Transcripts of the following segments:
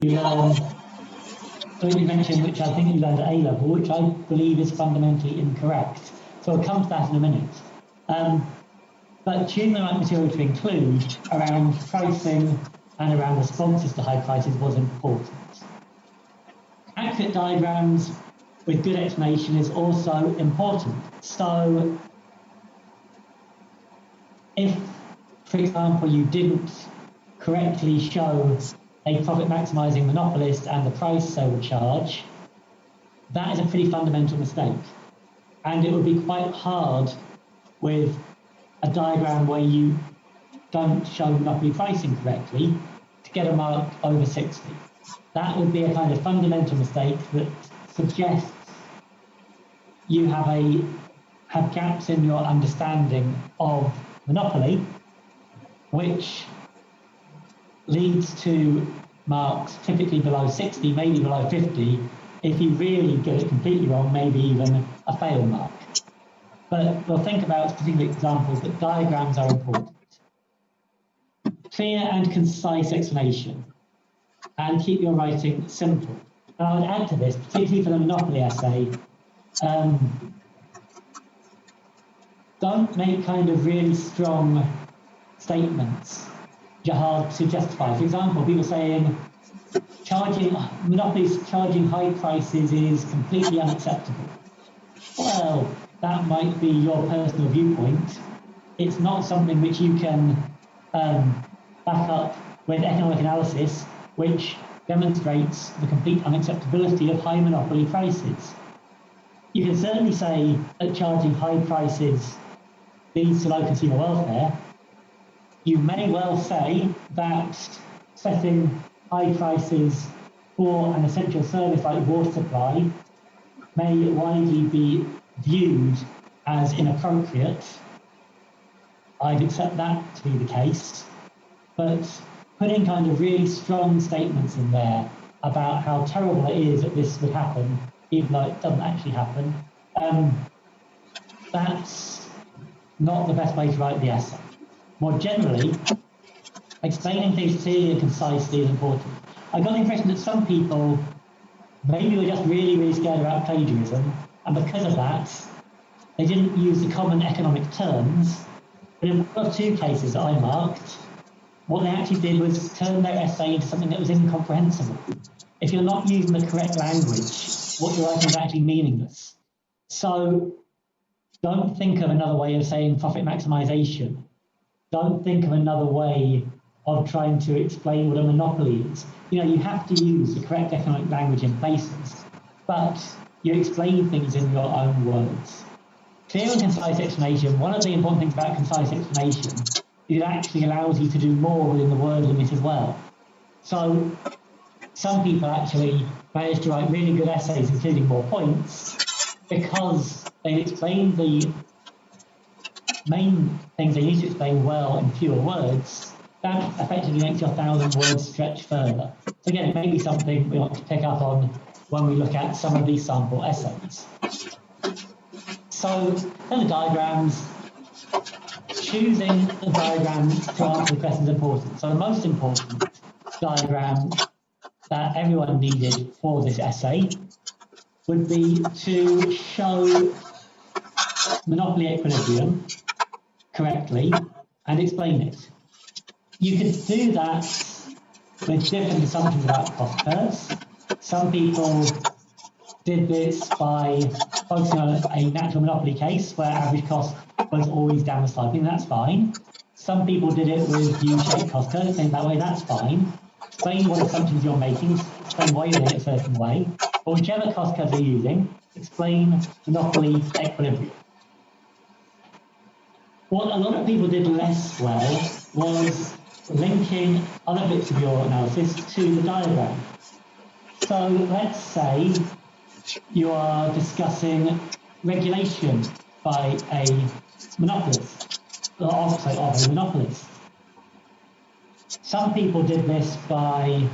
you learn something you mentioned, which I think you learned at A-level, which I believe is fundamentally incorrect. So I'll come to that in a minute. But choosing the right material to include around pricing and around responses to high prices was important. Accurate diagrams with good explanation is also important. So if, for example, you didn't correctly show a profit maximising monopolist and the price they will charge, that is a pretty fundamental mistake. And it would be quite hard with a diagram where you don't show monopoly pricing correctly to get a mark over 60. That would be a kind of fundamental mistake that suggests you have gaps in your understanding of monopoly, which leads to marks typically below 60, maybe below 50. If you really get it completely wrong, maybe even a fail mark. But we'll think about specific examples, but diagrams are important. Clear and concise explanation, and keep your writing simple. And I would add to this, particularly for the monopoly essay, don't make kind of really strong statements which are hard to justify. For example, people saying monopolies charging high prices is completely unacceptable. Well, that might be your personal viewpoint. It's not something which you can back up with economic analysis, which demonstrates the complete unacceptability of high monopoly prices. You can certainly say that charging high prices leads to low consumer welfare. You may well say that setting high prices for an essential service like water supply may widely be viewed as inappropriate. I'd accept that to be the case, but putting kind of really strong statements in there about how terrible it is that this would happen, even though it doesn't actually happen, that's not the best way to write the essay. More generally, explaining things clearly and concisely is important. I got the impression that some people maybe were just really, really scared about plagiarism, and because of that, they didn't use the common economic terms. But in one of two cases that I marked, what they actually did was turn their essay into something that was incomprehensible. If you're not using the correct language, what you're writing is actually meaningless. So don't think of another way of saying profit maximization. Don't think of another way of trying to explain what a monopoly is. You know, you have to use the correct economic language in places, but you explain things in your own words. Clear and concise explanation, one of the important things about concise explanation is it actually allows you to do more within the word limit as well. So some people actually manage to write really good essays, including more points, because they've explained the main things they need to explain well in fewer words. That effectively makes your 1,000 words stretch further. So again, it may be something we want to pick up on when we look at some of these sample essays. So then the diagrams, choosing the diagram to answer the question is important. So the most important diagram that everyone needed for this essay would be to show monopoly equilibrium correctly and explain it. You could do that with different assumptions about cost curves. Some people did this by focusing on a natural monopoly case where average cost was always down the sloping, that's fine. Some people did it with U-shaped cost curves, saying that way, that's fine. Explain what assumptions you're making, explain why you're doing it a certain way. But whichever cost curve you're using, explain monopoly equilibrium. What a lot of people did less well was linking other bits of your analysis to the diagram. So let's say you are discussing regulation by a monopolist, or opposite of a monopolist. Some people did this by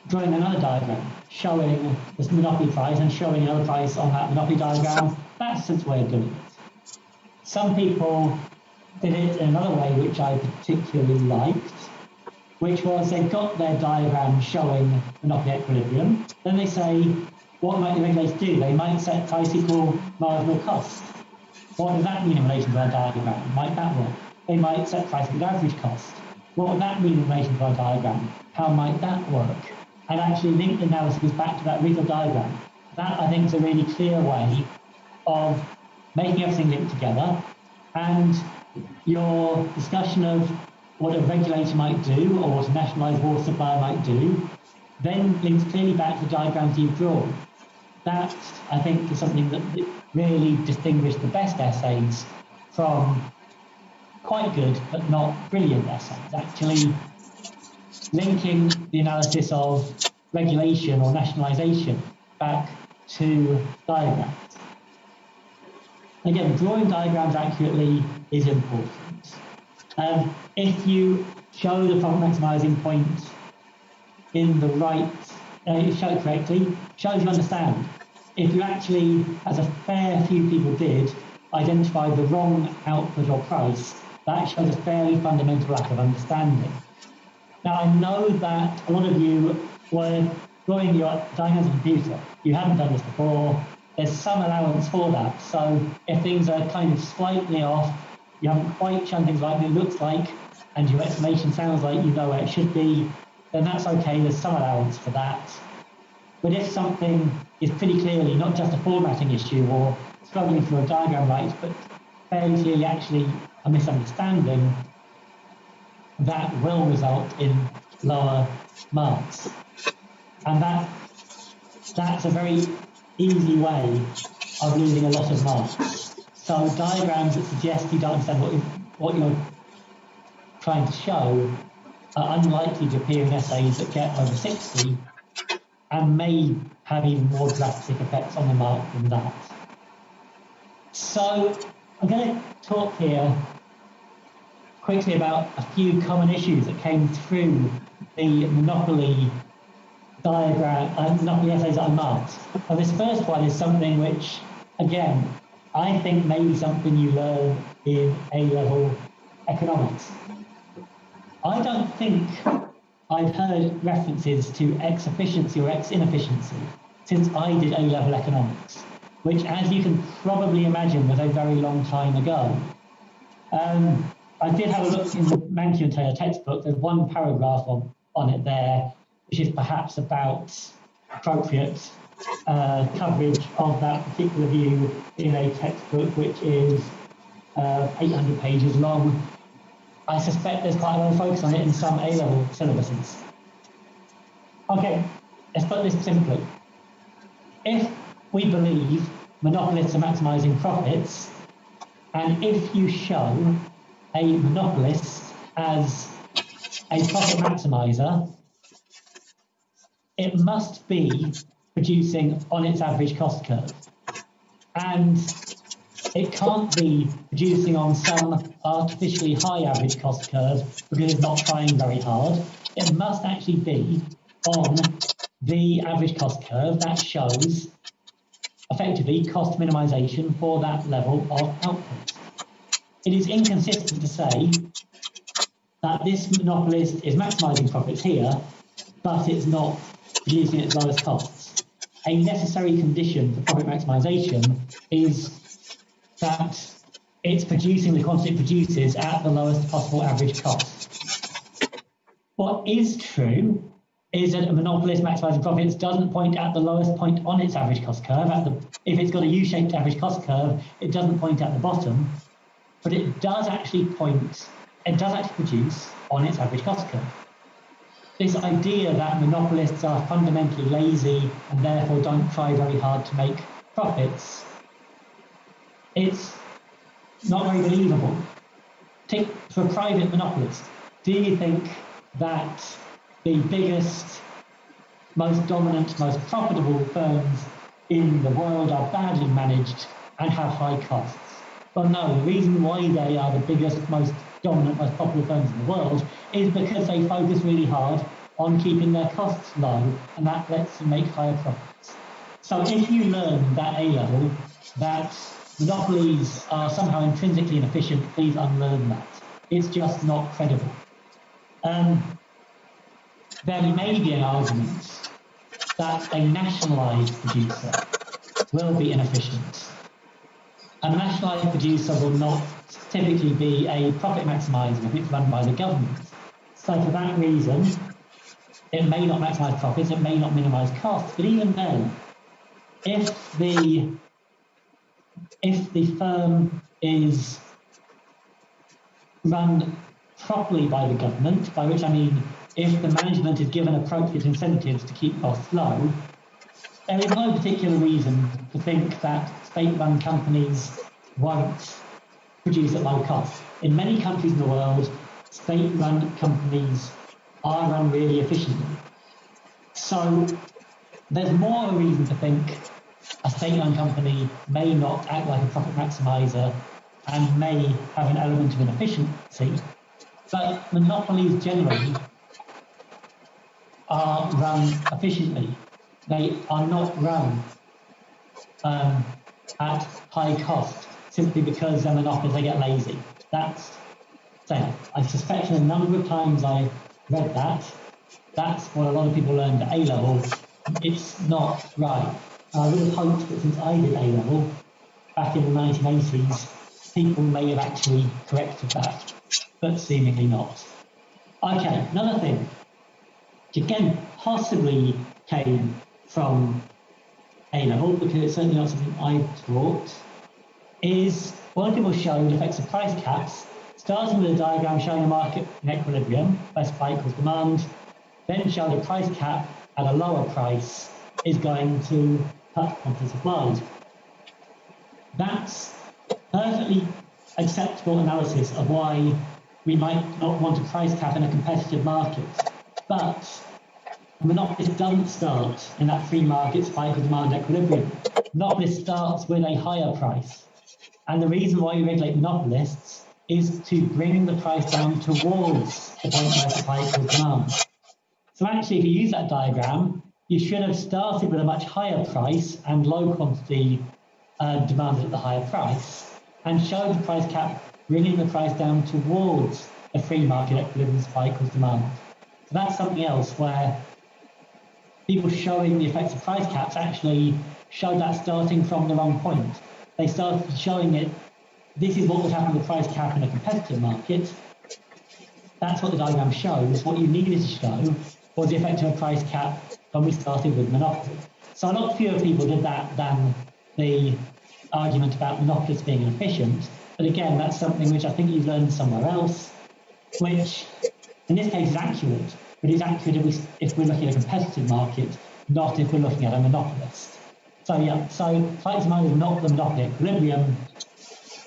drawing another diagram, showing this monopoly price and showing another price on that monopoly diagram. That's a sensible way of doing it. Some people did it in another way, which I particularly liked, which was they've got their diagram showing monopoly equilibrium. Then they say, what might the regulators do? They might set price equal marginal cost. What does that mean in relation to our diagram? Might that work? They might set price equal average cost. What would that mean in relation to our diagram? How might that work? And actually link the analysis back to that original diagram. That, I think, is a really clear way of making everything link together. And your discussion of what a regulator might do or what a nationalised water supplier might do then links clearly back to the diagrams you've drawn. That, I think, is something that really distinguished the best essays from quite good but not brilliant essays. Actually linking the analysis of regulation or nationalisation back to diagrams. Again, drawing diagrams accurately is important. If you show the profit maximising point in the right, show it correctly, shows you understand. If you actually, as a fair few people did, identify the wrong output or price, that shows a fairly fundamental lack of understanding. Now, I know that a lot of you were drawing your diagrams on a computer. You haven't done this before. There's some allowance for that. So if things are kind of slightly off, you haven't quite shown things like it looks like, and your explanation sounds like you know where it should be, then that's okay. There's some allowance for that. But if something is pretty clearly not just a formatting issue or struggling for a diagram right, but fairly clearly actually a misunderstanding, that will result in lower marks. And that's a very easy way of losing a lot of marks. So diagrams that suggest you don't understand what you're trying to show are unlikely to appear in essays that get over 60 and may have even more drastic effects on the mark than that. So I'm going to talk here quickly about a few common issues that came through the monopoly diagram, monopoly essays that I marked. And this first one is something which, again, I think may be something you learn in A-level economics. I don't think I've heard references to X efficiency or X inefficiency since I did A-level economics, which, as you can probably imagine, was a very long time ago. I did have a look in the Mankey and Taylor textbook. There's one paragraph on it there, which is perhaps about appropriate coverage of that particular view in a textbook which is 800 pages long. I suspect there's quite a lot of focus on it in some A-level syllabuses. Okay, let's put this simply. If we believe monopolists are maximising profits, and if you show a monopolist as a profit maximiser, it must be producing on its average cost curve. And it can't be producing on some artificially high average cost curve because it's not trying very hard. It must actually be on the average cost curve that shows effectively cost minimization for that level of output. It is inconsistent to say that this monopolist is maximizing profits here, but it's not producing its lowest costs. A necessary condition for profit maximization is that it's producing the quantity it produces at the lowest possible average cost. What is true is that a monopolist maximizing profits doesn't point at the lowest point on its average cost curve. If it's got a U-shaped average cost curve, it doesn't point at the bottom, but it does actually produce on its average cost curve. This idea that monopolists are fundamentally lazy and therefore don't try very hard to make profits, it's not very believable. For a private monopolist, do you think that the biggest, most dominant, most profitable firms in the world are badly managed and have high costs? Well, no, the reason why they are the biggest, most dominant, most popular firms in the world is because they focus really hard on keeping their costs low, and that lets them make higher profits. So if you learn that A-level, that monopolies are somehow intrinsically inefficient, please unlearn that. It's just not credible. there may be an argument that a nationalised producer will be inefficient. A nationalised producer will not typically be a profit maximiser if it's run by the government. So for that reason, it may not maximise profits, it may not minimise costs, but even then, if the firm is run properly by the government, by which I mean if the management is given appropriate incentives to keep costs low, there is no particular reason to think that state-run companies won't produce at low cost. In many countries in the world, state-run companies are run really efficiently. So there's more of a reason to think a state-run company may not act like a profit maximiser and may have an element of inefficiency, but monopolies generally are run efficiently. They are not run at high cost simply because they're monopolies, they get lazy. That's so I suspect in a number of times I read that, that's what a lot of people learned at A-level. It's not right. I would have hoped that since I did A-level back in the 1980s, people may have actually corrected that, but seemingly not. Okay, another thing, which again possibly came from A-level, because it's certainly not something I taught, is one of people showed effects of price caps, starting with a diagram showing a market in equilibrium, where supply equals demand, then showed a price cap at a lower price is going to cut quantity supplied. That's perfectly acceptable analysis of why we might not want a price cap in a competitive market. But a monopolist doesn't start in that free market supply equals demand equilibrium. Monopolist starts with a higher price. And the reason why you regulate monopolists is to bring the price down towards the point where supply equals demand. So actually, if you use that diagram, you should have started with a much higher price and low quantity demanded at the higher price, and showed the price cap bringing the price down towards a free market equilibrium supply equals demand. So that's something else where people showing the effects of price caps actually showed that starting from the wrong point. They started showing it, this is what would happen with price cap in a competitive market. That's what the diagram shows. What you needed to show was the effect of a price cap when we started with monopoly. So a lot fewer people did that than the argument about monopolies being inefficient. But again, that's something which I think you've learned somewhere else, which in this case is accurate, but it's accurate if we're looking at a competitive market, not if we're looking at a monopolist. So yeah, so supply demand is not the monopoly equilibrium.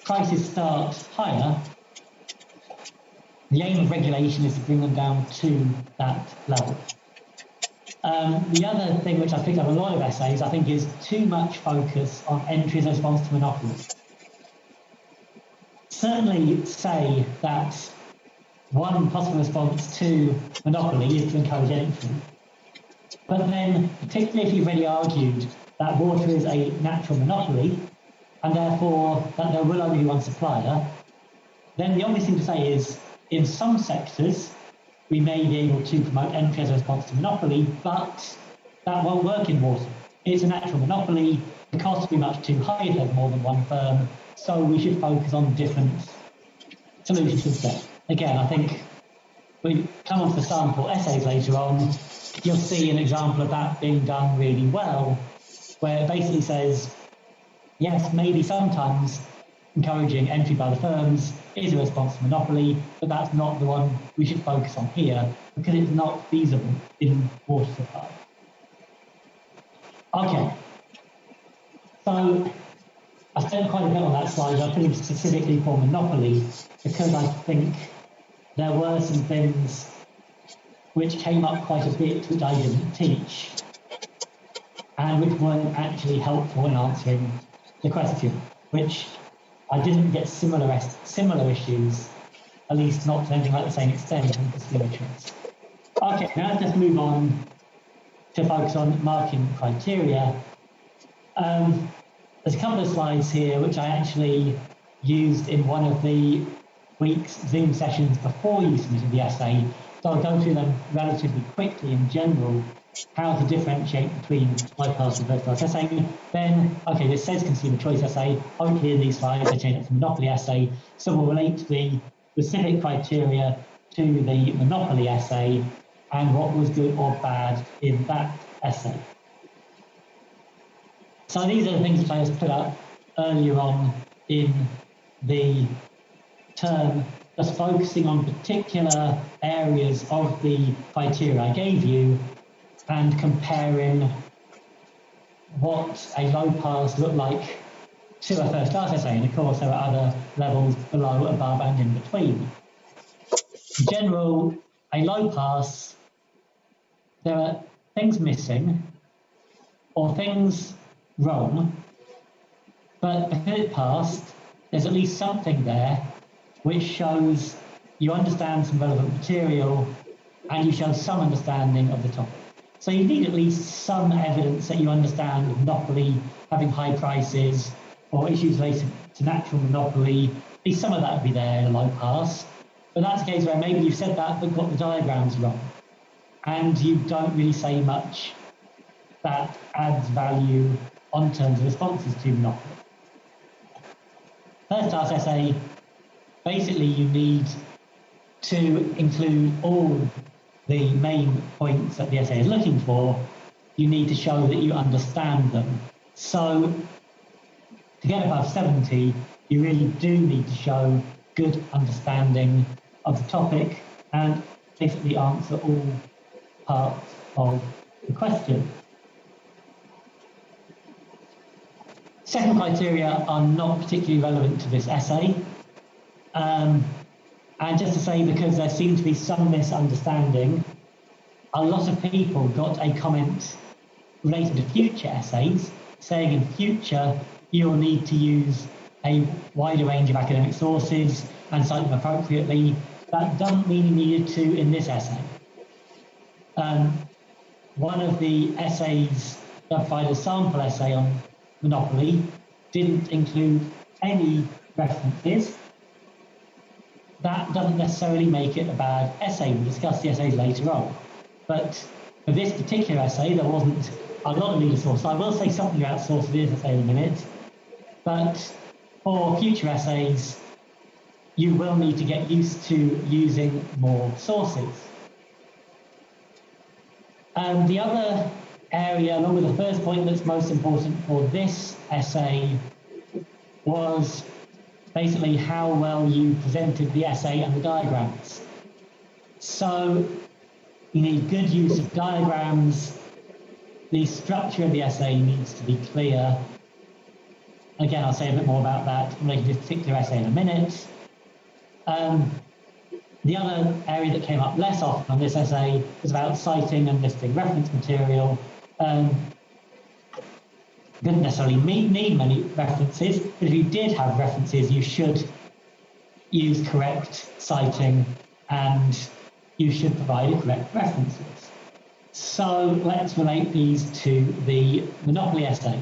Prices start higher. The aim of regulation is to bring them down to that level. The other thing which I picked up a lot of essays, I think, is too much focus on entry as a response to monopoly. Certainly say that one possible response to monopoly is to encourage entry. But then, particularly if you've already argued that water is a natural monopoly, and therefore that there will only be one supplier, then the only thing to say is, in some sectors, we may be able to promote entry as a response to monopoly, but that won't work in water. It's a natural monopoly, the cost will be much too high if there's more than one firm, so we should focus on different solutions instead. Again, I think we come on to the sample essays later on, you'll see an example of that being done really well, where it basically says, yes, maybe sometimes encouraging entry by the firms is a response to monopoly, but that's not the one we should focus on here because it's not feasible in water supply. Okay, so I spent quite a bit on that slide. I put it specifically for monopoly because I think there were some things which came up quite a bit which I didn't teach and which weren't actually helpful in answering the question, which I didn't get similar issues, at least not to anything like the same extent in consumer trends. Okay, now let's just move on to focus on marking criteria. There's a couple of slides here which I actually used in one of the week's Zoom sessions before you submitted the essay, So I'll go through them relatively quickly in general, how to differentiate between high pass and first class essay. Then, okay, this says consumer choice essay. Hopefully in these slides I change it to monopoly essay. So we'll relate the specific criteria to the monopoly essay and what was good or bad in that essay. So these are the things which I just put up earlier on in the term, just focusing on particular areas of the criteria I gave you and comparing what a low pass looked like to a first class essay. And of course, there are other levels below, above, and in between. In general, a low pass, there are things missing or things wrong, but because it passed, there's at least something there which shows you understand some relevant material and you show some understanding of the topic. So you need at least some evidence that you understand monopoly, having high prices, or issues related to natural monopoly. At least some of that would be there in a low pass. But that's a case where maybe you've said that but got the diagrams wrong, and you don't really say much that adds value on terms of responses to monopoly. First class essay, basically you need to include all the main points that the essay is looking for. You need to show that you understand them. So to get above 70, you really do need to show good understanding of the topic and basically answer all parts of the question. Second criteria are not particularly relevant to this essay. And just to say, because there seems to be some misunderstanding, a lot of people got a comment related to future essays, saying in future you'll need to use a wider range of academic sources and cite them appropriately. That doesn't mean you needed to in this essay. One of the essays that provided a sample essay on monopoly didn't include any references. That doesn't necessarily make it a bad essay. We'll discuss the essays later on. But for this particular essay, there wasn't a lot of needed sources. I will say something about sources in this essay in a minute. But for future essays, you will need to get used to using more sources. The other area, along with the first point that's most important for this essay, was basically how well you presented the essay and the diagrams. So you need good use of diagrams. The structure of the essay needs to be clear. Again, I'll say a bit more about that related to this particular essay in a minute. The other area that came up less often on this essay was about citing and listing reference material. Didn't necessarily need many references, but if you did have references, you should use correct citing and you should provide a correct references. So let's relate these to the monopoly essay.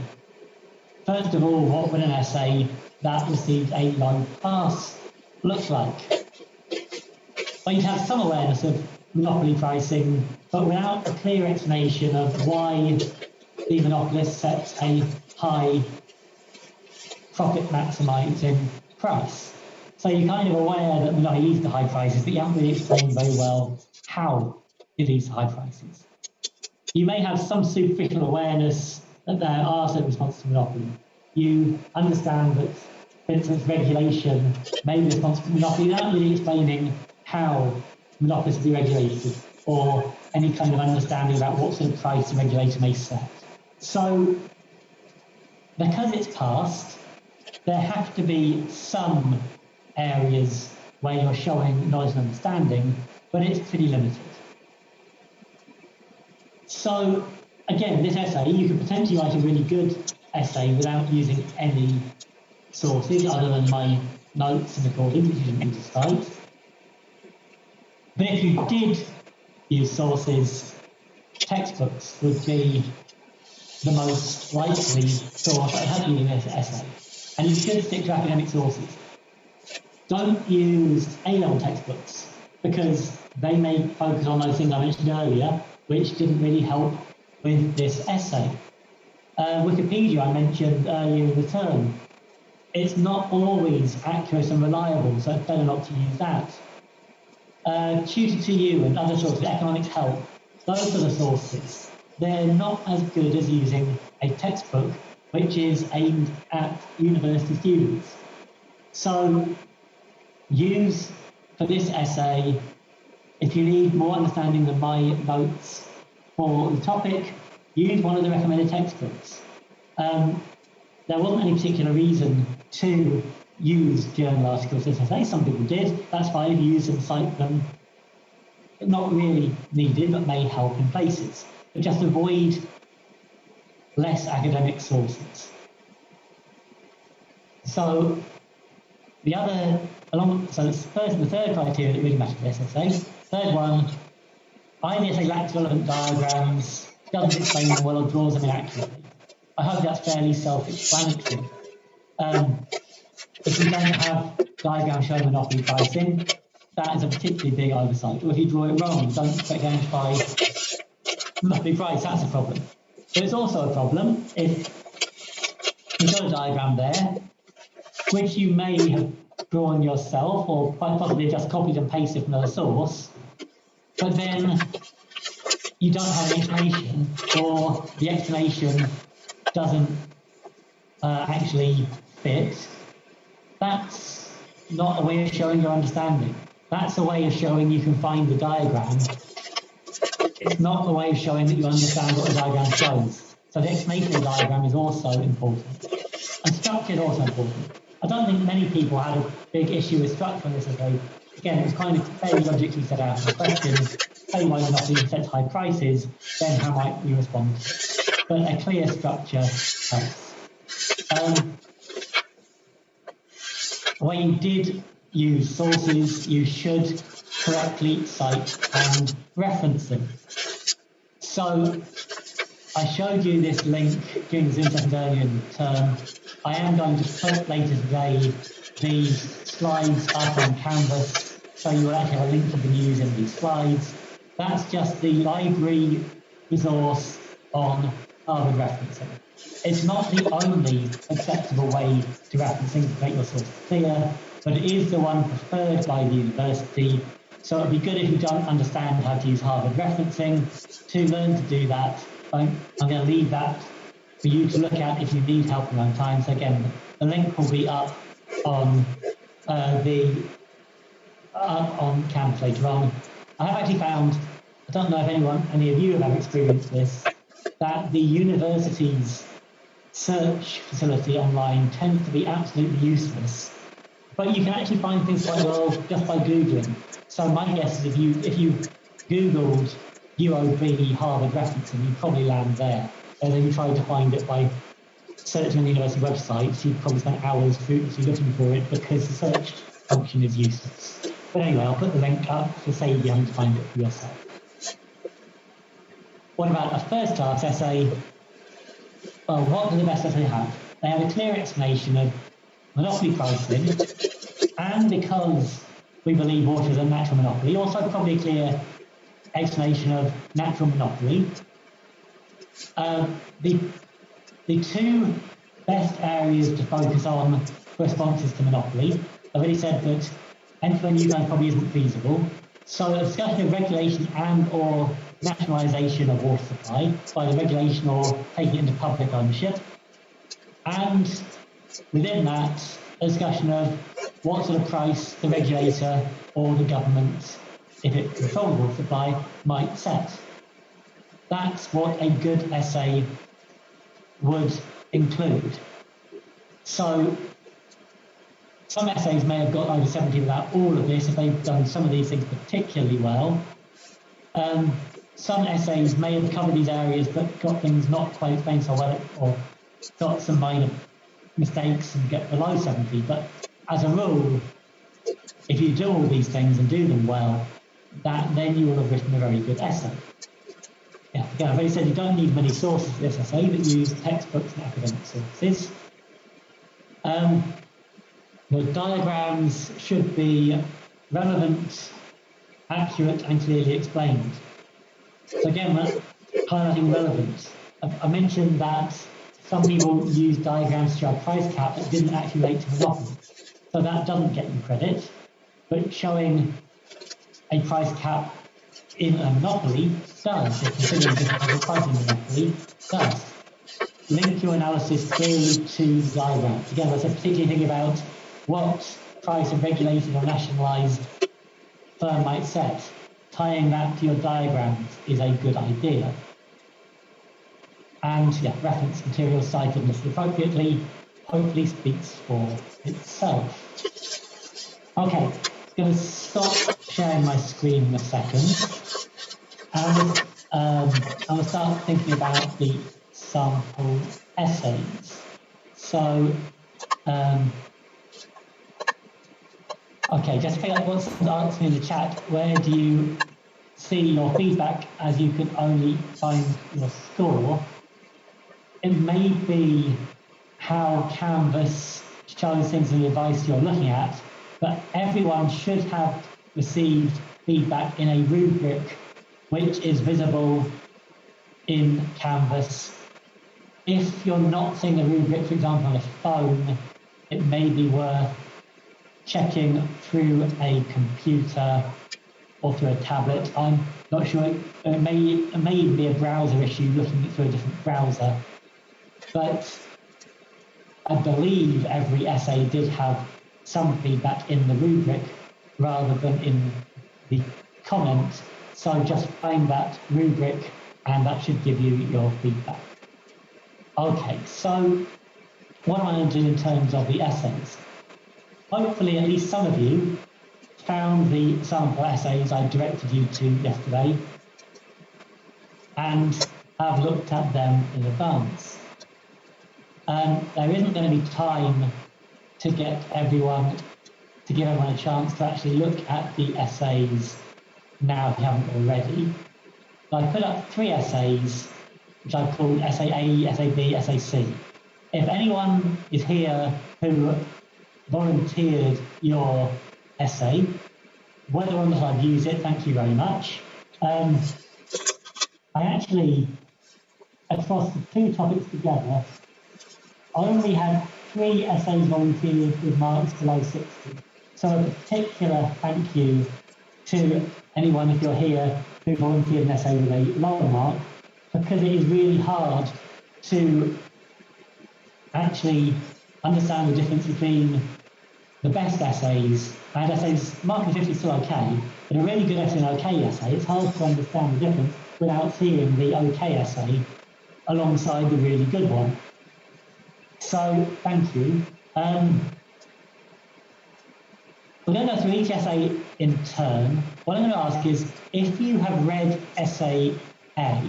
First of all, what would an essay that received a low pass look like? Well, you'd have some awareness of monopoly pricing, but without a clear explanation of why the monopolist sets a high profit maximizing price. So you're kind of aware that monopoly leads to high prices, but you haven't really explained very well how it leads to high prices. You may have some superficial awareness that there are certain responses to monopoly. You understand that, for instance, regulation may be responsible to monopoly without really explaining how monopolists will be regulated or any kind of understanding about what sort of price the regulator may set. So, because it's passed, there have to be some areas where you're showing knowledge and understanding, but it's pretty limited. So, again, this essay, you could potentially write a really good essay without using any sources other than my notes and recordings, which you didn't need to cite. But if you did use sources, textbooks would be the most likely source that help you in this essay. And you should stick to academic sources. Don't use A-level textbooks, because they may focus on those things I mentioned earlier, which didn't really help with this essay. Wikipedia, I mentioned earlier in the term, it's not always accurate and reliable, so it's better not to use that. Tutor2U and other sources, economic help, those are the sources. They're not as good as using a textbook, which is aimed at university students. So use, for this essay, if you need more understanding than my notes for the topic, use one of the recommended textbooks. There wasn't any particular reason to use journal articles for this essay. Some people did. That's fine if you use them, cite them. Not really needed, but may help in places. But just avoid less academic sources. So the third criteria that really matters for this essay. Third one, either the essay lacks relevant diagrams, doesn't explain them well, or draws them inaccurately. I hope that's fairly self-explanatory. If you don't have diagrams showing monopoly pricing, that is a particularly big oversight. Or if you draw it wrong, don't expect to identify monopoly price, that's a problem. But it's also a problem if you've got a diagram there, which you may have drawn yourself, or quite possibly just copied and pasted from another source, but then you don't have an explanation, or the explanation doesn't actually fit. That's not a way of showing your understanding. That's a way of showing you can find the diagram. It's not a way of showing that you understand what the diagram shows. So the explanation of the diagram is also important. And structure is also important. I don't think many people had a big issue with structure on this essay. Again, it was kind of fairly logically set out in the questions. Say why you're not being set high prices, then how might you respond? But a clear structure helps. When you did use sources, you should correctly cite and reference them. So I showed you this link during the Zoom session earlier in the term. I am going to put later today these slides up on Canvas, so you will actually have a link you can use in these slides. That's just the library resource on Harvard referencing. It's not the only acceptable way to referencing to make your source clear, but it is the one preferred by the university. So it'd be good if you don't understand how to use Harvard referencing to learn to do that. I'm going to leave that for you to look at if you need help in your own time. So again, the link will be up on on Canvas later on. I have actually found, I don't know if any of you have experienced this, that the university's search facility online tends to be absolutely useless. But you can actually find things quite well just by Googling. So my guess is if you Googled UOB Harvard referencing, you'd probably land there. And then you tried to find it by searching on the university websites, you'd probably spend hours fruitlessly looking for it because the search function is useless. But anyway, I'll put the link up to save you having to find it for yourself. What about a first class essay? Well, what do the best essays have? They have a clear explanation of monopoly pricing, and because we believe water is a natural monopoly, also probably a clear explanation of natural monopoly. The two best areas to focus on for responses to monopoly, I've already said that end-to-end use probably isn't feasible. So a discussion of regulation and or nationalisation of water supply, by the regulation or taking it into public ownership. And within that, a discussion of what sort of price the regulator or the government, if it controls water supply, might set. That's what a good essay would include. So some essays may have got over 70 without all of this if they've done some of these things particularly well. Some essays may have covered these areas but got things not quite explained so well, or got some minor mistakes and get below 70. But as a rule, if you do all these things and do them well, then you will have written a very good essay. Yeah, again, I've already said you don't need many sources for this essay, but use textbooks and academic sources. The diagrams should be relevant accurate and clearly explained. So again, highlighting relevance. I mentioned that some people use diagrams to show a price cap that didn't actually relate to monopoly. So that doesn't get you credit, but showing a price cap in a monopoly does, if considering different types of pricing monopoly, does. Link your analysis clearly to the diagram. Again, I said particularly think about what price a regulated or nationalised firm might set. Tying that to your diagrams is a good idea. And yeah, reference material cited and listed appropriately hopefully speaks for itself. Okay, I'm going to stop sharing my screen in a second. And I'll start thinking about the sample essays. So, okay, just pick up what's asking in the chat. Where do you see your feedback as you can only find your score? It may be how Canvas shows things in the advice you're looking at, but everyone should have received feedback in a rubric which is visible in Canvas. If you're not seeing the rubric, for example, on a phone, it may be worth checking through a computer or through a tablet. I'm not sure, it may even be a browser issue looking through a different browser. But I believe every essay did have some feedback in the rubric rather than in the comment. So just find that rubric and that should give you your feedback. Okay, so what am I going to do in terms of the essays? Hopefully at least some of you found the sample essays I directed you to yesterday and have looked at them in advance. There isn't going to be time to give everyone a chance to actually look at the essays now if you haven't already. So I put up 3 essays, which I've called Essay A, Essay B, Essay C. If anyone is here who volunteered your essay, whether or not I've used it, thank you very much. I actually, across the 2 topics together, I only had 3 essays volunteered with marks below 60. So a particular thank you to anyone, if you're here, who volunteered an essay with a lower mark, because it is really hard to actually understand the difference between the best essays and essays marking 50 is still okay, but a really good essay and okay essay, it's hard to understand the difference without seeing the okay essay alongside the really good one. So, thank you. We're going to go through each essay in turn. What I'm going to ask is, if you have read Essay A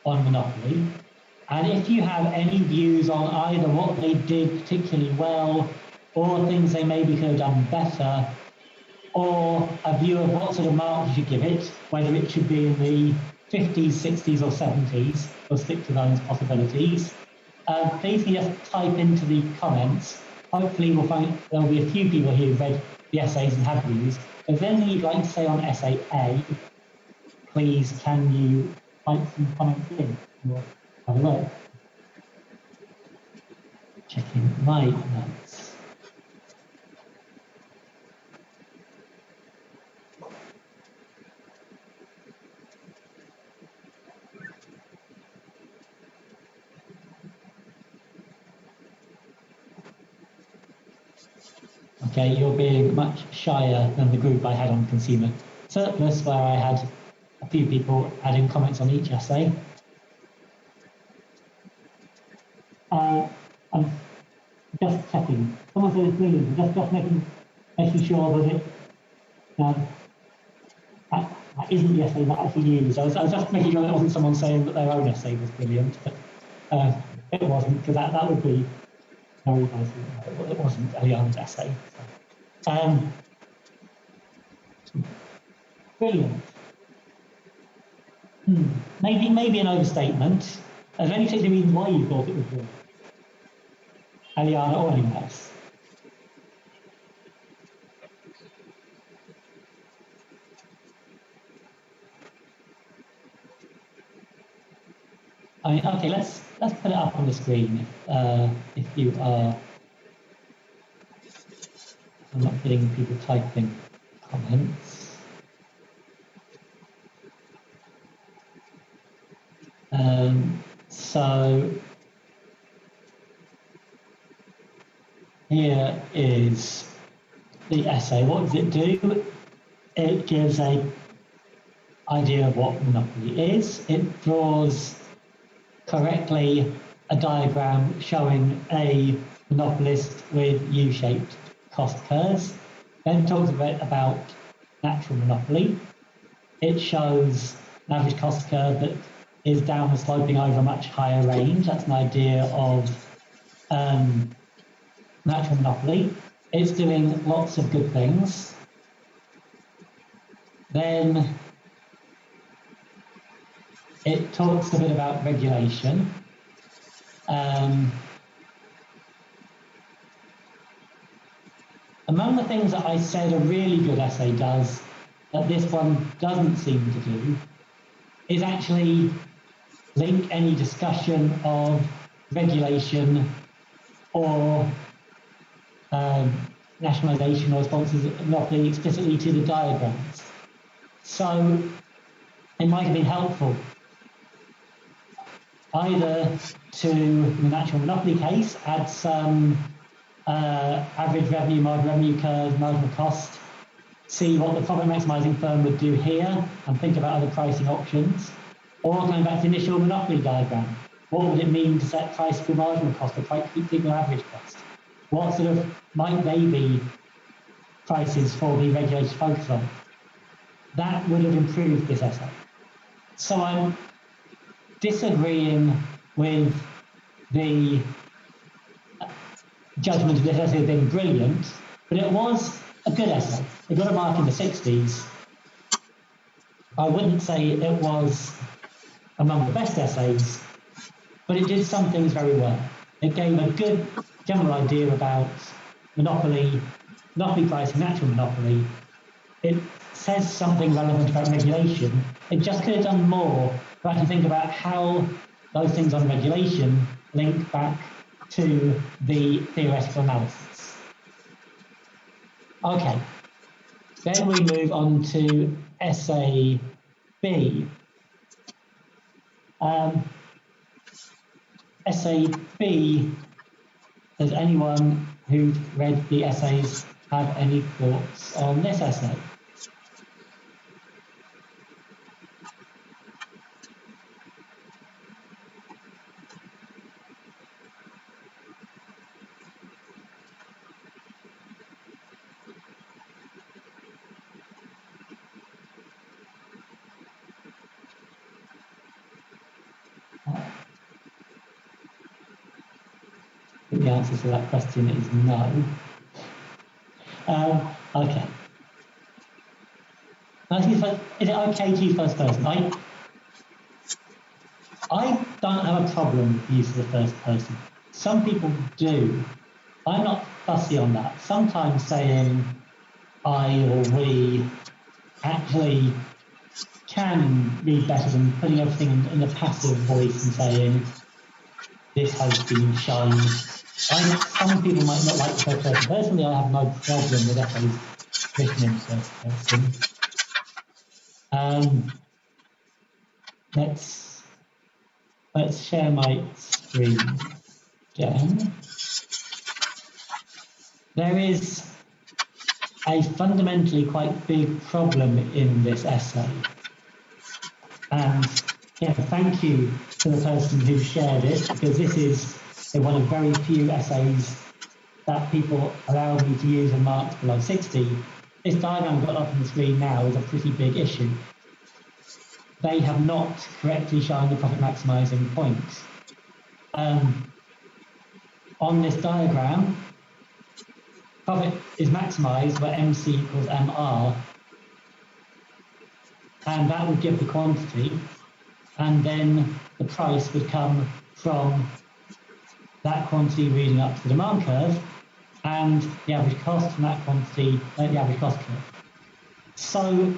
on Monopoly, and if you have any views on either what they did particularly well, or things they maybe could have done better, or a view of what sort of mark you should give it, whether it should be in the 50s, 60s, or 70s, or stick to those possibilities, please can you just type into the comments. Hopefully we'll find there'll be a few people here who've read the essays and have views. If there's anything you'd like to say on Essay A, please can you type some comments in? We'll have a look. Checking my notes. Okay, you're being much shyer than the group I had on Consumer Surplus, where I had a few people adding comments on each essay. I'm just checking. Someone said it's brilliant. Just making sure that it that isn't the essay that I actually used. I was just making sure that it wasn't someone saying that their own essay was brilliant, but it wasn't, because that would be very nice. It wasn't Eliane's essay. So. Brilliant. Maybe an overstatement. Is there any particular reason why you thought it was good? Eliana or anyone else? I mean, okay, let's put it up on the screen if you are. I'm not getting people typing comments. So here is the essay. What does it do? It gives an idea of what monopoly is. It draws correctly a diagram showing a monopolist with U-shaped cost curves. Then talks a bit about natural monopoly. It shows an average cost curve that is downward sloping over a much higher range. That's an idea of natural monopoly. It's doing lots of good things. Then it talks a bit about regulation. Among the things that I said a really good essay does, that this one doesn't seem to do, is actually link any discussion of regulation or nationalisation or responses of monopoly explicitly to the diagrams. So it might have been helpful either to, in the natural monopoly case, add some average revenue, marginal revenue curve, marginal cost, see what the profit maximising firm would do here, and think about other pricing options. Or coming back to the initial monopoly diagram, what would it mean to set price for marginal cost or particular average cost? What sort of might they be prices for the regulator to focus on? That would have improved this essay. So I'm disagreeing with the judgment of this essay as being brilliant, but it was a good essay. It got a mark in the 60s. I wouldn't say it was among the best essays, but it did some things very well. It gave a good general idea about monopoly pricing, natural monopoly. It says something relevant about regulation. It just could have done more to actually think about how those things on regulation link back to the theoretical analysis. Okay, then we move on to essay B. Essay B, does anyone who's read the essays have any thoughts on this essay? I think the answer to that question is no. Okay. Is it okay to use first person? I don't have a problem with the use of the first person. Some people do. I'm not fussy on that. Sometimes saying I or we actually can read better than putting everything in a passive voice and saying this has been shown. Some people might not like the first person. Personally, I have no problem with essays written in first person. Let's share my screen again. There is a fundamentally quite big problem in this essay. And yeah, thank you to the person who shared it, because this is one of very few essays that people allow me to use in marks below 60. This diagram I've got up on the screen now is a pretty big issue. They have not correctly shown the profit maximising points. On this diagram, profit is maximised where MC equals MR, and that would give the quantity, and then the price would come from that quantity reading up to the demand curve, and the average cost from that quantity, the average cost curve. So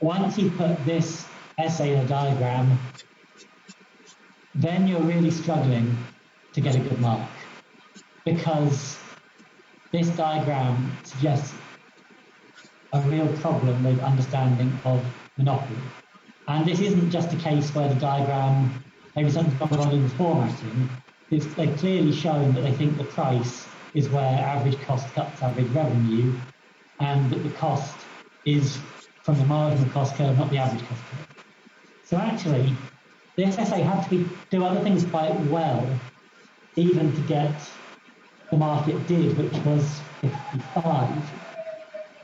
once you put this essay in a diagram, then you're really struggling to get a good mark, because this diagram suggests a real problem with understanding of monopoly. And this isn't just a case where the diagram, maybe something's gone wrong in the formatting. They've clearly shown that they think the price is where average cost cuts average revenue, and that the cost is from the marginal cost curve, not the average cost curve. So actually, this essay had to do other things quite well, even to get the mark it did, which was 55.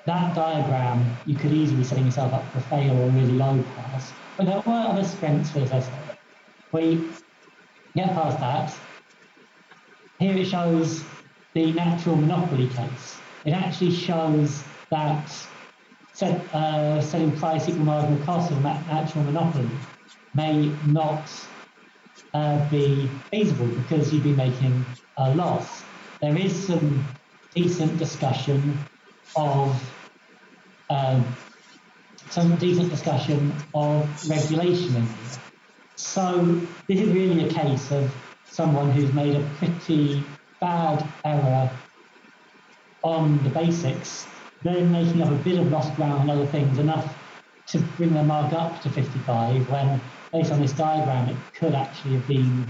That diagram, you could easily be setting yourself up for a fail or a really low pass, but there were other strengths for this essay. We get past that. Here it shows the natural monopoly case. It actually shows that setting price equal marginal cost of natural monopoly may not be feasible because you'd be making a loss. There is some decent discussion of regulation in here. So this is really a case of someone who's made a pretty bad error on the basics, then making up a bit of lost ground on other things, enough to bring their mark up to 55, when based on this diagram it could actually have been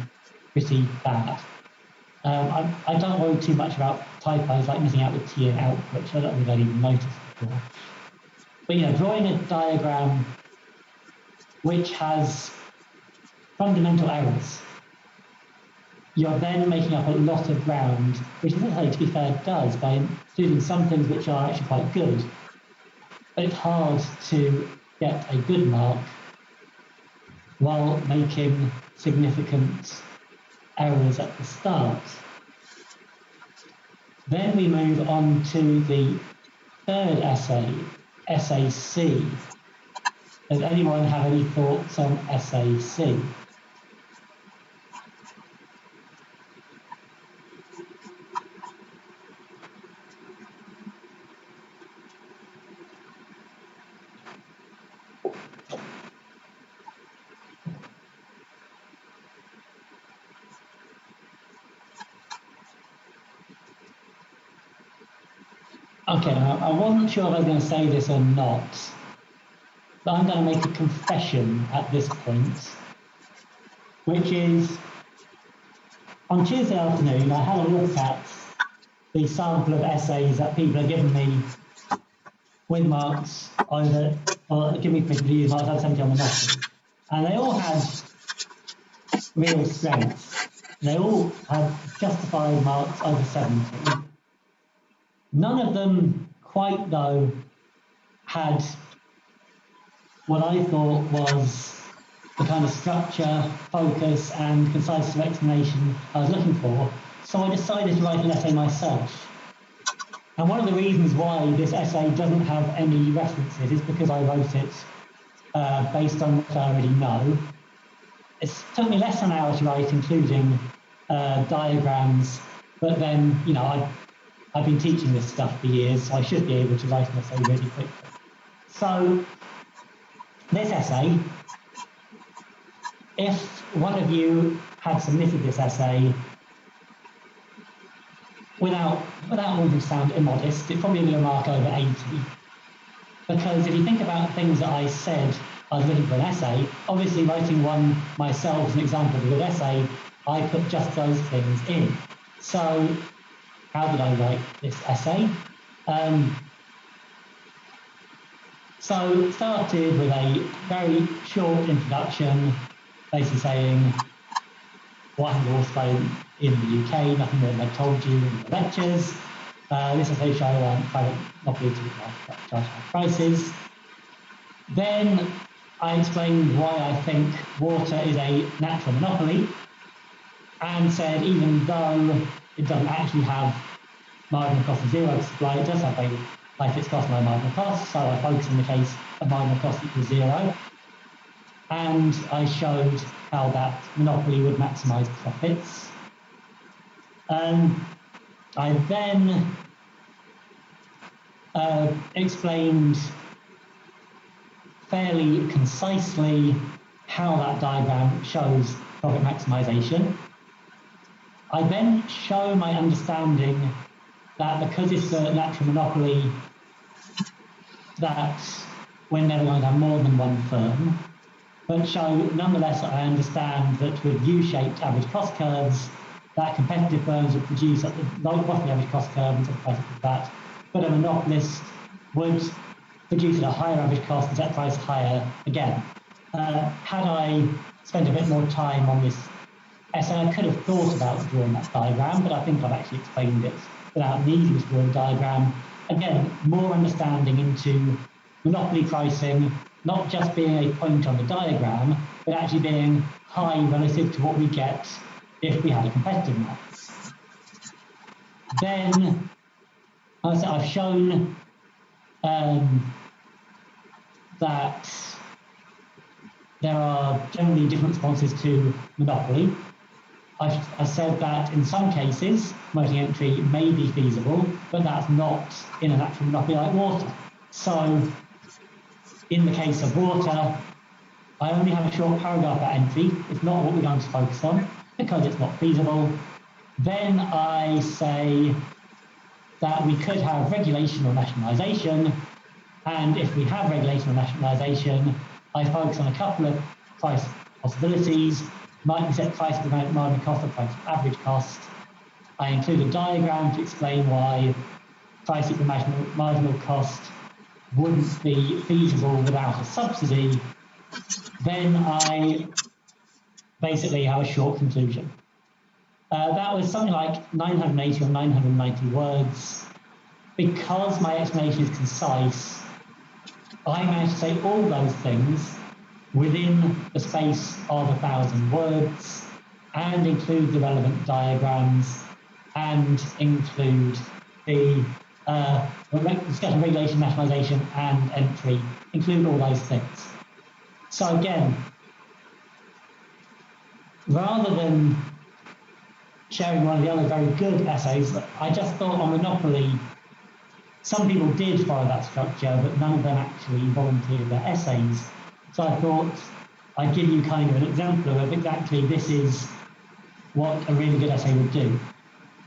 pretty bad. I don't worry too much about typos like missing out with T and out, which I don't think I'd even noticed before. But drawing a diagram which has fundamental errors, you're then making up a lot of ground, which this essay, to be fair, does by including some things which are actually quite good. But it's hard to get a good mark while making significant errors at the start. Then we move on to the third essay, Essay C. Does anyone have any thoughts on Essay C? Okay, I wasn't sure if I was going to say this or not, but I'm going to make a confession at this point, which is, on Tuesday afternoon, I had a look at the sample of essays that people have given me with marks over, or give me particularly marks over 70 on monopoly, and they all had real strengths. They all had justified marks over 70. None of them quite, though, had what I thought was the kind of structure, focus, and concise explanation I was looking for, so I decided to write an essay myself. And one of the reasons why this essay doesn't have any references is because I wrote it based on what I already know. It took me less than an hour to write, including diagrams, but then, I've been teaching this stuff for years, so I should be able to write an essay really quickly. So, this essay, if one of you had submitted this essay without wanting to sound immodest, it probably would have marked over 80. Because if you think about things that I said I was looking for an essay, obviously writing one myself as an example of a good essay, I put just those things in. So, how did I write this essay? So it started with a very short introduction, basically saying what happened to horseplay in the UK, nothing more than I told you in the lectures. This essay show on private monopoly to charge high prices. Then I explained why I think water is a natural monopoly, and said even though it doesn't actually have marginal cost of zero to supply, it does have a high fixed cost and low marginal cost, so I focus in the case of marginal cost equals zero. And I showed how that monopoly would maximize profits. I then explained fairly concisely how that diagram shows profit maximization. I then show my understanding that because it's a natural monopoly, that we're never going to have more than one firm, but show nonetheless that I understand that with U-shaped average cost curves, that competitive firms would produce at the low bottom average cost curve and set the price of that, but a monopolist would produce at a higher average cost and set the price higher again. Had I spent a bit more time on this essay, I could have thought about drawing that diagram, but I think I've actually explained it without needing to draw a diagram. Again, more understanding into monopoly pricing, not just being a point on the diagram, but actually being high relative to what we get if we had a competitive market. Then, as I've shown that there are generally different responses to monopoly. I said that in some cases, promoting entry may be feasible, but that's not in a natural monopoly like water. So, in the case of water, I only have a short paragraph about entry. It's not what we're going to focus on because it's not feasible. Then I say that we could have regulation or nationalisation, and if we have regulation or nationalisation, I focus on a couple of price possibilities. Might be set price per marginal cost or price per average cost. I include a diagram to explain why price per marginal cost wouldn't be feasible without a subsidy. Then I basically have a short conclusion. That was something like 980 or 990 words. Because my explanation is concise, I managed to say all those things within the space of 1,000 words and include the relevant diagrams and include the discussion of regulation, nationalisation and entry, include all those things. So again, rather than sharing one of the other very good essays, I just thought on monopoly, some people did follow that structure, but none of them actually volunteered their essays. So I thought I'd give you kind of an example of exactly this is what a really good essay would do.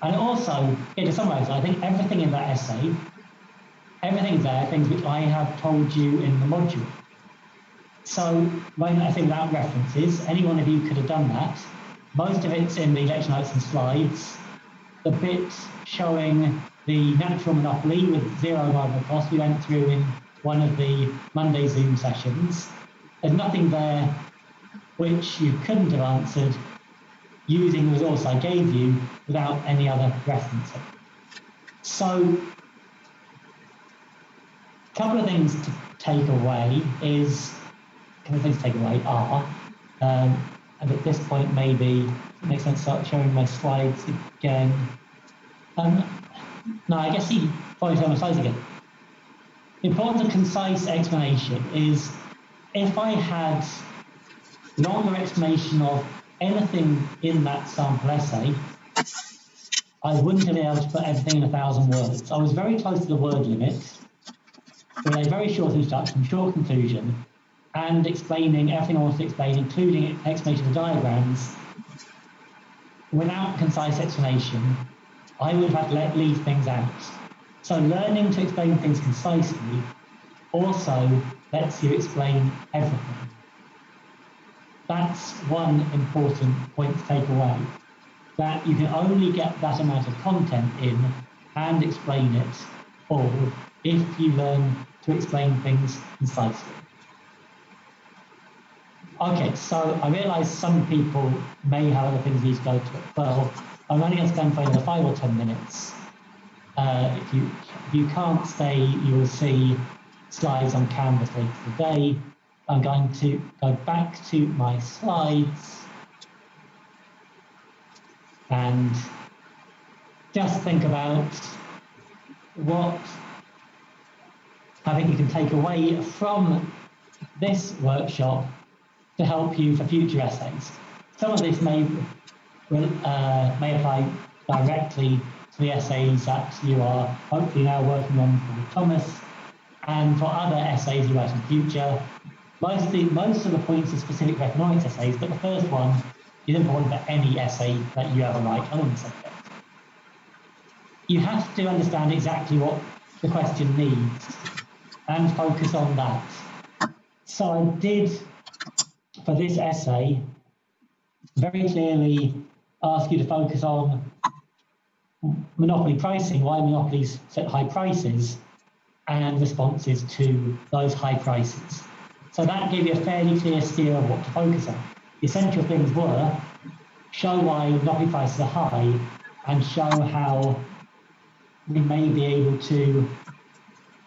And also, to summarise, I think everything in that essay, everything's there, things which I have told you in the module. So when I think without references, any one of you could have done that. Most of it's in the lecture notes and slides. The bit showing the natural monopoly with zero marginal cost we went through in one of the Monday Zoom sessions. There's nothing there which you couldn't have answered using the resource I gave you without any other referencing. So, a couple of things to take away are, and at this point maybe it makes sense to start showing my slides again. No, I guess you probably show my slides again. The importance of concise explanation is if I had longer explanation of anything in that sample essay, I wouldn't have been able to put everything in 1,000 words. I was very close to the word limit with a very short introduction, short conclusion, and explaining everything I wanted to explain, including explanation of diagrams. Without concise explanation, I would have had to leave things out. So learning to explain things concisely also lets you explain everything. That's one important point to take away, that you can only get that amount of content in and explain it all if you learn to explain things concisely. Okay, so I realise some people may have other things these go to. Well, I'm only going to spend for another 5 or 10 minutes. If you can't stay, you will see slides on Canvas later today. I'm going to go back to my slides and just think about what I think you can take away from this workshop to help you for future essays. Some of this may apply directly to the essays that you are hopefully now working on with Thomas, and for other essays you write in future. Most of the points are specific for economics essays, but the first one is important for any essay that you ever write on the subject. You have to understand exactly what the question needs and focus on that. So I did, for this essay, very clearly ask you to focus on monopoly pricing, why monopolies set high prices, and responses to those high prices. So that gave you a fairly clear steer of what to focus on. The essential things were show why monopoly prices are high and show how we may be able to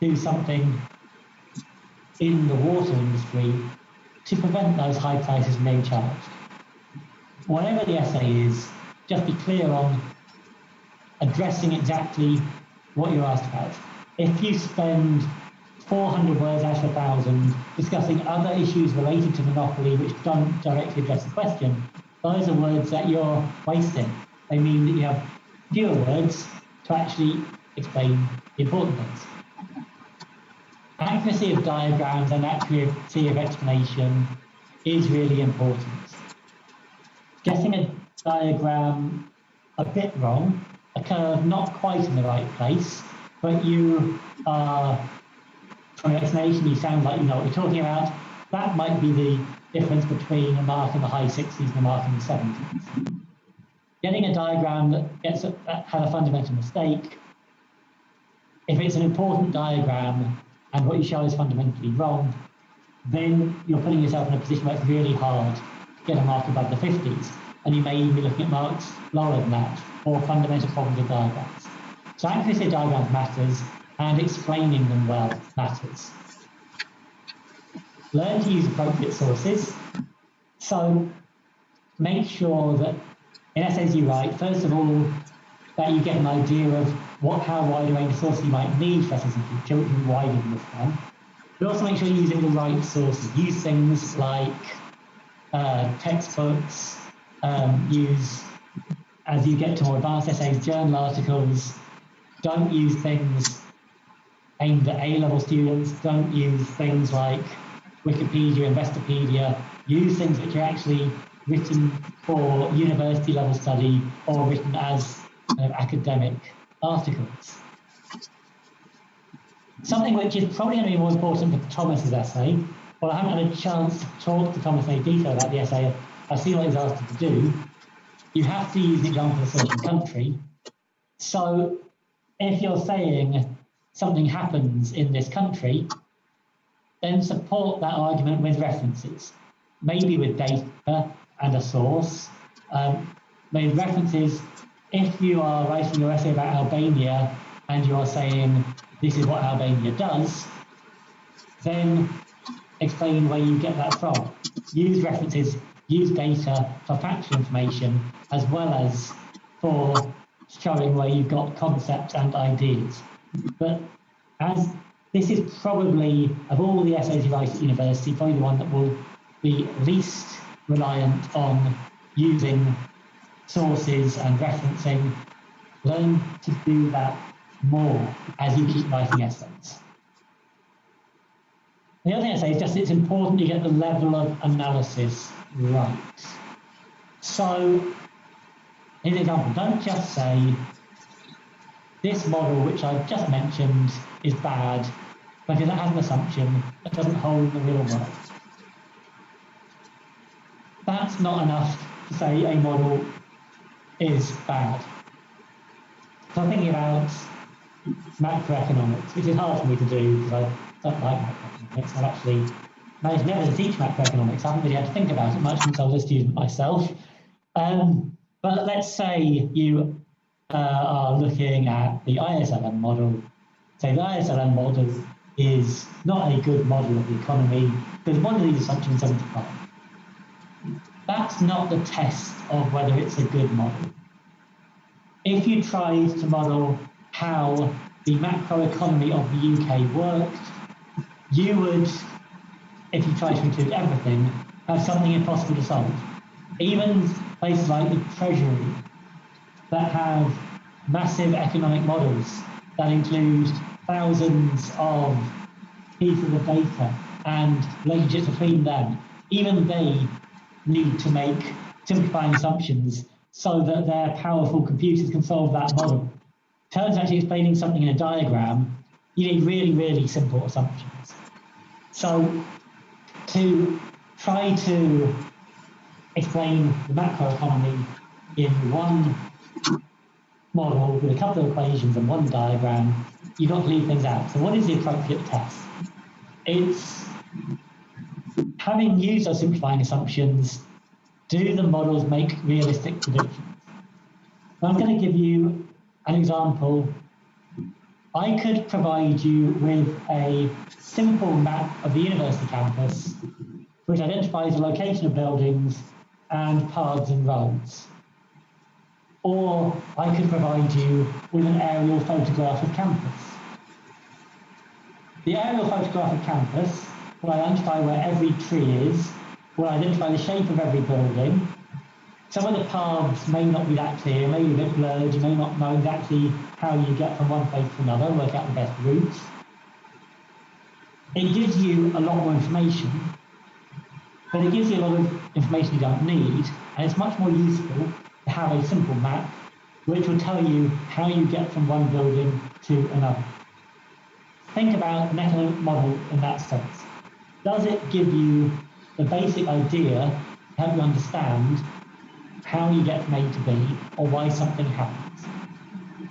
do something in the water industry to prevent those high prices from being charged. Whatever the essay is, just be clear on addressing exactly what you're asked about. If you spend 400 words out of 1,000 discussing other issues related to monopoly which don't directly address the question, those are words that you're wasting. They mean that you have fewer words to actually explain the important things. Accuracy of diagrams and accuracy of explanation is really important. Getting a diagram a bit wrong, a curve not quite in the right place, but you are, from your explanation, you sound like you know what you're talking about, that might be the difference between a mark in the high 60s and a mark in the 70s. Getting a diagram that had a fundamental mistake, if it's an important diagram and what you show is fundamentally wrong, then you're putting yourself in a position where it's really hard to get a mark above the 50s, and you may even be looking at marks lower than that, or fundamental problems with diagrams. So accuracy of diagrams matters, and explaining them well matters. Learn to use appropriate sources. So make sure that in essays you write, first of all, that you get an idea of how wide a range of sources you might need for essays in the future, which will be wider than this one. But also make sure you're using the right sources. Use things like textbooks, use, as you get to more advanced essays, journal articles. Don't use things aimed at A-level students. Don't use things like Wikipedia, Investopedia. Use things which are actually written for university-level study or written as academic articles. Something which is probably going to be more important for Thomas's essay. Well, I haven't had a chance to talk to Thomas in any detail about the essay. I've seen what he's asked you to do. You have to use an example of a certain country. So if you're saying something happens in this country, then support that argument with references, maybe with data and a source. With references, if you are writing your essay about Albania and you're saying this is what Albania does, then explain where you get that from. Use references, use data for factual information, as well as for showing where you've got concepts and ideas. But as this is probably, of all the essays you write at university, probably the one that will be least reliant on using sources and referencing. Learn to do that more as you keep writing essays. The other thing I say is just it's important you get the level of analysis right. So, here's an example. Don't just say, this model which I've just mentioned is bad because it has an assumption that doesn't hold in the real world. That's not enough to say a model is bad. So I'm thinking about macroeconomics, which is hard for me to do because I don't like macroeconomics. I've actually managed never to teach macroeconomics. I haven't really had to think about it much since I was a student myself. But let's say you are looking at the ISLM model. Say the ISLM model is not a good model of the economy because one of these assumptions doesn't apply. That's not the test of whether it's a good model. If you tried to model how the macroeconomy of the UK worked, you would, if you tried to include everything, have something impossible to solve. Even places like the Treasury that have massive economic models that include thousands of pieces of data and relationships between them, even they need to make simplifying assumptions so that their powerful computers can solve that model. In terms of actually explaining something in a diagram, you need really, really simple assumptions. So to try to explain the macroeconomy in one model with a couple of equations and one diagram, you've got to leave things out. So what is the appropriate test? It's having used those simplifying assumptions, do the models make realistic predictions? I'm going to give you an example. I could provide you with a simple map of the university campus, which identifies the location of buildings and paths and roads. Or I could provide you with an aerial photograph of campus. The aerial photograph of campus will identify where every tree is, will identify the shape of every building. Some of the paths may not be that clear, may be a bit blurred, you may not know exactly how you get from one place to another, work out the best routes. It gives you a lot more information, but it gives you a lot of information you don't need, and it's much more useful to have a simple map which will tell you how you get from one building to another. Think about an economic model in that sense. Does it give you the basic idea to help you understand how you get from A to B or why something happens?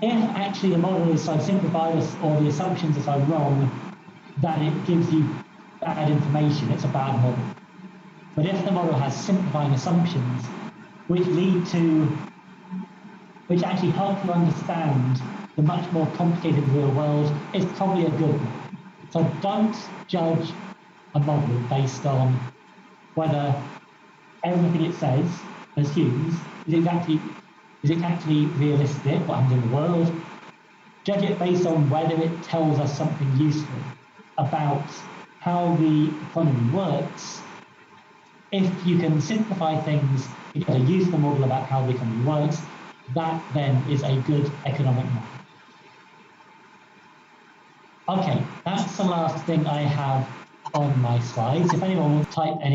If actually the model is so simplified or the assumptions are so wrong that it gives you bad information, it's a bad model. But if the model has simplifying assumptions which actually help you understand the much more complicated real world, it's probably a good one. So don't judge a model based on whether everything it says assumes is it actually realistic, what happens in the world. Judge it based on whether it tells us something useful about how the economy works. If you can simplify things, you get a useful model about how the economy works, that then is a good economic model. Okay, that's the last thing I have on my slides. If anyone wants to type any